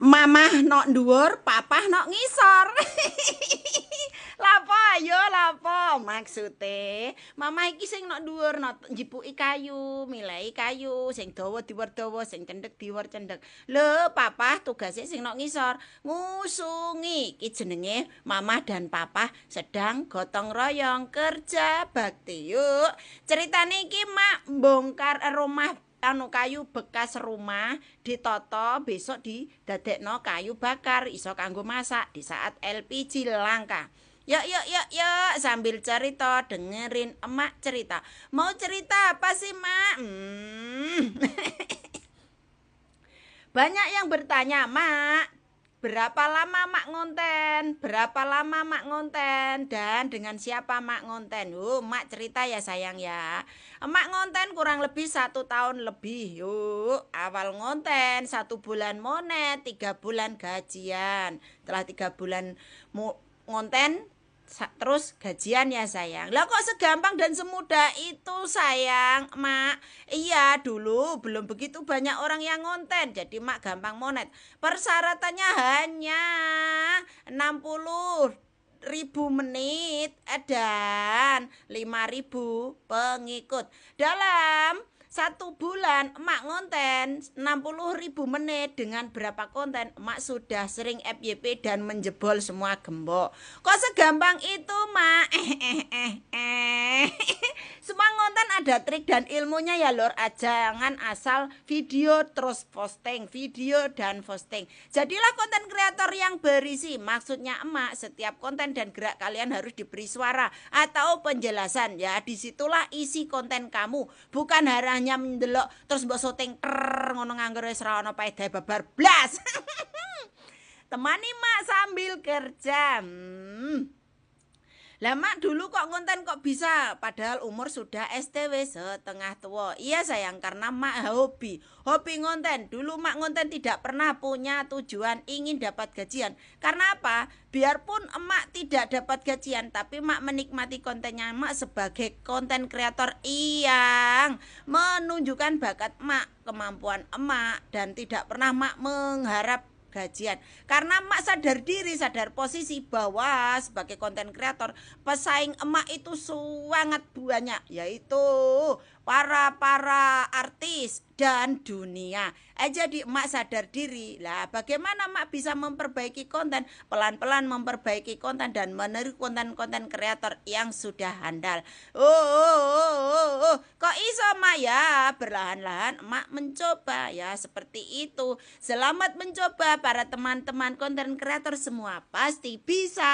Mamah nok dhuwur, papah nok ngisor. Lapo ayo lapo maksude? Mamah iki sing nok dhuwur nok njipuki kayu, milehi kayu, sing dawa diwer dawa, sing cendhek diwer cendhek. Lho, papah tugase sing nok ngisor, ngusungi. Iki jenenge mamah dan papah sedang gotong royong kerja bakti. Yuk, ceritane iki mak bongkar rumah kayu bekas rumah ditoto besok didadekno kayu bakar iso kanggo masak di saat LPG langka. Yuk sambil cerita dengerin emak cerita. Mau cerita apa sih mak? Banyak yang bertanya mak, berapa lama mak ngonten? Berapa lama mak ngonten? Dan dengan siapa mak ngonten? Mak cerita ya sayang ya. Mak ngonten kurang lebih 1 tahun lebih. Yuk, awal ngonten 1 bulan monet, 3 bulan gajian. Setelah 3 bulan ngonten, terus gajian ya sayang. Lah kok segampang dan semudah itu sayang, mak? Iya, dulu belum begitu banyak orang yang ngonten, jadi mak gampang monet. Persyaratannya hanya 60.000 menit dan 5.000 pengikut. Dalam 1 bulan emak ngonten 60.000 menit dengan berapa konten emak sudah sering FYP dan menjebol semua gembok. Kok segampang itu mak? Semua ngonten ada trik dan ilmunya ya lor. Jangan asal video terus posting, video dan posting. Jadilah konten kreator yang berisi. Maksudnya emak setiap konten dan gerak kalian harus diberi suara atau penjelasan ya. Disitulah isi konten kamu, bukan hanya mendelok terus mbok syuting ngono nganggo wis ra ono paedahe babar blas. Temani mak sambil kerja. Lah mak dulu kok ngonten kok bisa padahal umur sudah STW setengah tua. Iya sayang, karena mak hobi ngonten. Dulu mak ngonten tidak pernah punya tujuan ingin dapat gajian. Karena apa? Biarpun emak tidak dapat gajian, tapi mak menikmati kontennya emak sebagai konten kreator yang menunjukkan bakat emak, kemampuan emak, dan tidak pernah mak mengharap gajian. Karena emak sadar diri, sadar posisi bahwa sebagai konten kreator pesaing emak itu sangat banyak, yaitu para artis dan dunia. Jadi emak sadar diri. Lah bagaimana emak bisa memperbaiki konten? Pelan-pelan memperbaiki konten dan meniru konten-konten kreator yang sudah handal. Kok iso emak ya? Berlahan-lahan emak mencoba ya, seperti itu. Selamat mencoba para teman-teman konten kreator semua, pasti bisa.